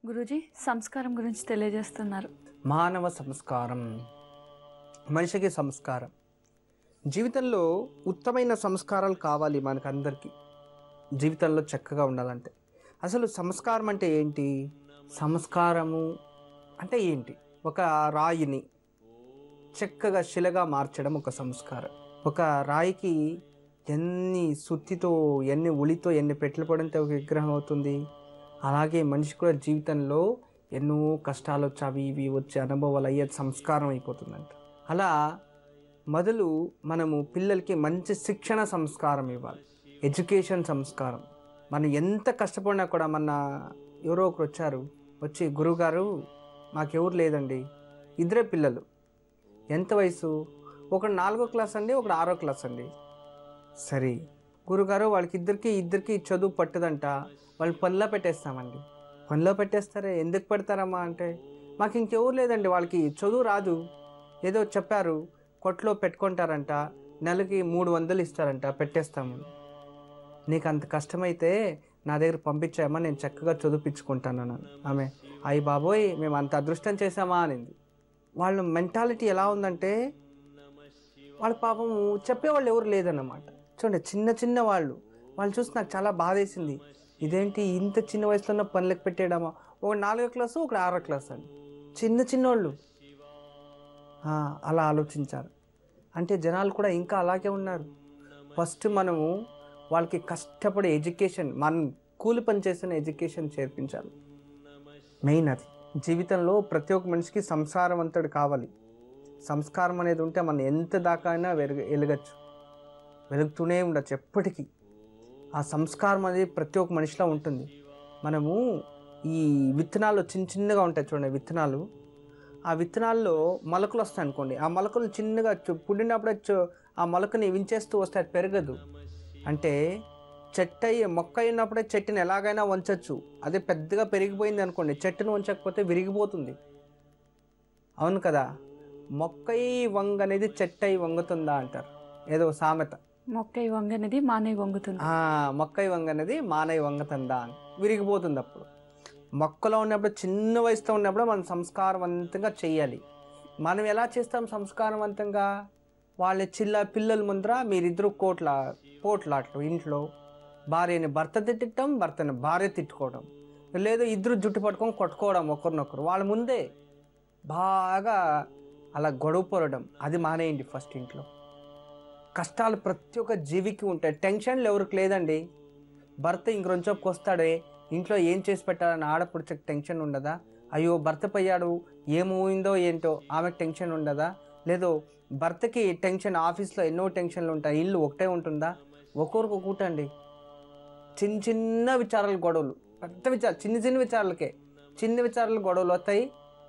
గురూజీ సంస్కారం గురించి తెలియజేస్తున్నారు. మానవ సంస్కారం, మనిషికి సంస్కారం. జీవితంలో ఉత్తమైన సంస్కారాలు కావాలి మనకందరికీ. జీవితంలో చక్కగా ఉండాలంటే అసలు సంస్కారం అంటే ఏంటి? సంస్కారము అంటే ఏంటి? ఒక రాయిని చక్కగా శిలగా మార్చడం ఒక సంస్కారం. ఒక రాయికి ఎన్ని సుత్తితో, ఎన్ని ఉలితో, ఎన్ని పెట్టెలు పడితే ఒక విగ్రహం అవుతుంది. అలాగే మనిషి కూడా జీవితంలో ఎన్నో కష్టాలు వచ్చి అవి ఇవి వచ్చే అనుభవాలు అయ్యేది సంస్కారం అయిపోతుందంట. అలా మొదలు మనము పిల్లలకి మంచి శిక్షణ సంస్కారం ఇవ్వాలి, ఎడ్యుకేషన్ సంస్కారం. మనం ఎంత కష్టపడినా కూడా ఎవరో ఒకరు వచ్చి గురువుగారు మాకెవరు లేదండి, ఇద్దరే పిల్లలు, ఎంత వయసు? ఒకడు 4వ క్లాస్ అండి, ఒకడు 6వ క్లాస్ అండి. సరే గురుగారు వాళ్ళకి ఇద్దరికి చదువు పట్టదంట, వాళ్ళు పనిలో పెట్టేస్తామండి. పనిలో పెట్టేస్తారే, ఎందుకు పెడతారమ్మా అంటే మాకు ఇంకెవరు లేదండి, వాళ్ళకి చదువు రాదు, ఏదో చెప్పారు కొట్లో పెట్టుకుంటారంట, నెలకి 300 ఇస్తారంట, పెట్టేస్తాము. నీకు అంత కష్టమైతే నా దగ్గర పంపించామా, నేను చక్కగా చదివించుకుంటాను అన్నాను. ఆమె అయ్యి బాబోయ్ మేము అంత అదృష్టం చేసామా అనింది. వాళ్ళ మెంటాలిటీ ఎలా ఉందంటే వాళ్ళ పాపము చెప్పేవాళ్ళు ఎవరు లేదన్నమాట. చూడండి, చిన్న వాళ్ళు చూసి నాకు చాలా బాధేసింది. ఇదేంటి ఇంత చిన్న వయసులో పనులకు పెట్టేయడమా? ఒక 4వ క్లాసు, ఒక 6వ క్లాస్ అని చిన్నోళ్ళు అలా ఆలోచించారు. అంటే జనాలు కూడా ఇంకా అలాగే ఉన్నారు. ఫస్ట్ మనము వాళ్ళకి కష్టపడే ఎడ్యుకేషన్, మనం కూలి పని చేసిన ఎడ్యుకేషన్ చేర్పించాలి. మెయిన్ అది. జీవితంలో ప్రతి ఒక్క మనిషికి సంస్కారవంతుడు కావాలి. సంస్కారం అనేది ఉంటే మనం ఎంత దాకా అయినా వెలుగుతూనే ఉండొచ్చు ఎప్పటికీ. ఆ సంస్కారం అనేది ప్రతి ఒక్క మనిషిలో ఉంటుంది. మనము ఈ విత్తనాలు చిన్నగా ఉంటాయి చూడండి, విత్తనాలు. ఆ విత్తనాల్లో మొలకలు వస్తాయి అనుకోండి, ఆ మొలకలు చిన్నగా పుట్టినప్పుడు ఆ మొలకని వించేస్తూ వస్తే అది పెరగదు. అంటే మొక్క అయినప్పుడే చెట్టుని ఎలాగైనా వంచవచ్చు. అదే పెద్దగా పెరిగిపోయింది అనుకోండి, చెట్టును వంచకపోతే విరిగిపోతుంది. అవును కదా? మొక్కై వంగ అనేది చెట్టై వంగుతుందా అంటారు, ఏదో సామెత. మొక్కై వంగనేది మానై వంగుతుంది. మొక్కై వంగ అనేది మానై వంగుతుందా అని విరిగిపోతుంది. అప్పుడు మొక్కలో ఉన్నప్పుడు, చిన్న వయసులో ఉన్నప్పుడు మనం సంస్కారవంతంగా చెయ్యాలి. మనం ఎలా చేస్తాం సంస్కారవంతంగా? వాళ్ళ పిల్లల ముందర మీరిద్దరు పోట్లాట్లు, ఇంట్లో భార్యని భర్త తిట్టడం, భర్తని భార్య తిట్టుకోవడం, లేదు ఇద్దరు జుట్టు పట్టుకొని కొట్టుకోవడం ఒకరినొకరు వాళ్ళ ముందే, బాగా అలా గొడవ పడడం, అది మానేయండి ఫస్ట్. ఇంట్లో కష్టాలు ప్రతి ఒక్క జీవికి ఉంటాయి, టెన్షన్లు ఎవరికి లేదండి. భర్త ఇంకొంచెంకి వస్తాడే, ఇంట్లో ఏం చేసి పెట్టాలని ఆడపడుచకు టెన్షన్ ఉండదా? అయ్యో భర్త పోయాడు, ఏమైందో ఏంటో ఆమెకు టెన్షన్ ఉండదా? లేదు భర్తకి టెన్షన్, ఆఫీస్లో ఎన్నో టెన్షన్లు ఉంటాయి, ఇల్లు ఒకటే ఉంటుందా? ఒకరికి ఒకటండి. చిన్న విచారాలు గొడవలు, పెద్ద విచారాలు చిన్న విచారాలకే, చిన్న విచారాలు గొడవలు వస్తాయి,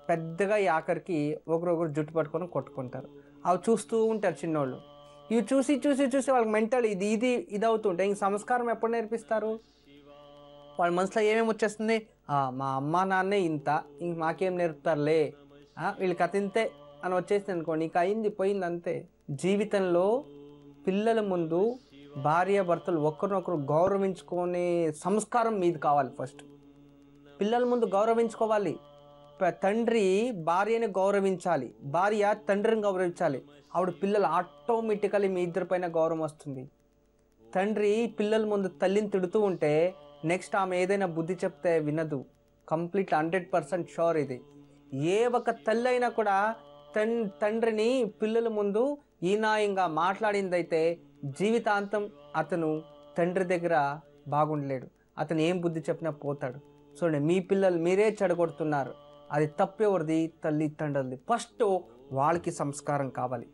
పెద్దగా ఆఖరికి ఒకరొకరు జుట్టు పట్టుకొని కొట్టుకుంటారు. అవి చూస్తూ ఉంటారు చిన్నోళ్ళు. ఇవి చూసి వాళ్ళకి మెంటల్ ఇది అవుతుంటే ఇంక సంస్కారం ఎప్పుడు నేర్పిస్తారు? వాళ్ళ మనసులో ఏమేమి వచ్చేస్తుంది? మా అమ్మ నాన్నే ఇంత, ఇంక మాకేం నేర్పుతారులే, వీళ్ళ కథ ఇంతే అని వచ్చేసింది అనుకోండి, ఇంక అయింది పోయింది అంతే. జీవితంలో పిల్లల ముందు భార్యాభర్తలు ఒకరినొకరు గౌరవించుకునే సంస్కారం మీది కావాలి. ఫస్ట్ పిల్లల ముందు గౌరవించుకోవాలి. తండ్రి భార్యని గౌరవించాలి, భార్య తండ్రిని గౌరవించాలి. ఆవిడ పిల్లలు ఆటోమేటికలీ మీ ఇద్దరిపైన గౌరవం వస్తుంది. తండ్రి పిల్లల ముందు తల్లిని తిడుతూ ఉంటే నెక్స్ట్ ఆమె ఏదైనా బుద్ధి చెప్తే వినదు. కంప్లీట్ 100% షూర్ ఇది. ఏ ఒక తల్లి అయినా కూడా తండ్రిని పిల్లల ముందు ఈనాయంగా మాట్లాడిందైతే జీవితాంతం అతను తండ్రి దగ్గర బాగుండలేడు. అతను ఏం బుద్ధి చెప్పినా పోతాడు. చూడండి, మీ పిల్లలు మీరే చెడగొడుతున్నారు, అది తప్పెవరిది? తల్లిదండ్రులది. ఫస్ట్ వాళ్ళకి సంస్కారం కావాలి.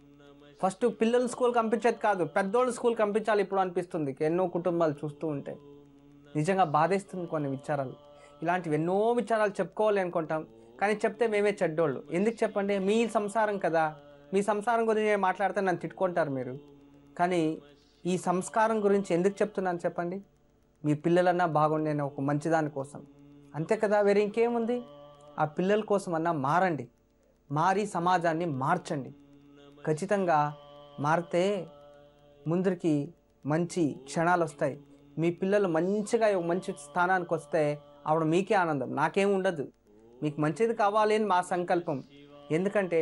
ఫస్ట్ పిల్లలు స్కూల్కి పంపించేది కాదు, పెద్దోళ్ళు స్కూల్కి పంపించాలి ఇప్పుడు అనిపిస్తుంది ఎన్నో కుటుంబాలు చూస్తూ ఉంటే. నిజంగా బాధేస్తుంది కొన్ని విచారాలు. ఇలాంటివి ఎన్నో విచారాలు చెప్పుకోవాలి అనుకుంటాం, కానీ చెప్తే మేమే చెడ్డోళ్ళు. ఎందుకు చెప్పండి? మీ సంసారం కదా, మీ సంసారం గురించి నేను మాట్లాడితే నన్ను తిట్టుకుంటారు మీరు. కానీ ఈ సంస్కారం గురించి ఎందుకు చెప్తున్నాను చెప్పండి? మీ పిల్లలన్నా బాగుండే ఒక మంచిదాని కోసం, అంతే కదా, వేరే ఇంకేముంది? ఆ పిల్లల కోసం అన్నా మారండి, మారి సమాజాన్ని మార్చండి. ఖచ్చితంగా మారితే ముందరికి మంచి క్షణాలు వస్తాయి. మీ పిల్లలు మంచిగా మంచి స్థానానికి వస్తే అప్పుడు మీకే ఆనందం, నాకేం ఉండదు. మీకు మంచిది కావాలి అని మా సంకల్పం. ఎందుకంటే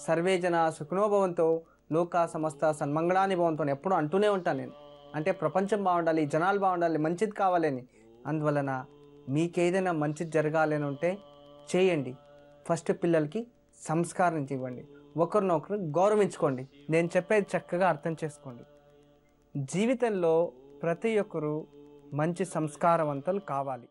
సర్వే జన సుఖినో భవంతో లోకా సమస్త సన్మంగళాని భవంతో ఎప్పుడూ అంటూనే ఉంటాను నేను. అంటే ప్రపంచం బాగుండాలి, జనాలు బాగుండాలి, మంచిది కావాలని. అందువలన మీకేదైనా మంచిది జరగాలి అని ఉంటే చేయండి. ఫస్ట్ పిల్లలకి సంస్కారం ఇవ్వండి, ఒకరినొకరు గౌరవించుకోండి. నేను చెప్పేది చక్కగా అర్థం చేసుకోండి. జీవితంలో ప్రతి ఒక్కరూ మంచి సంస్కారవంతులు కావాలి.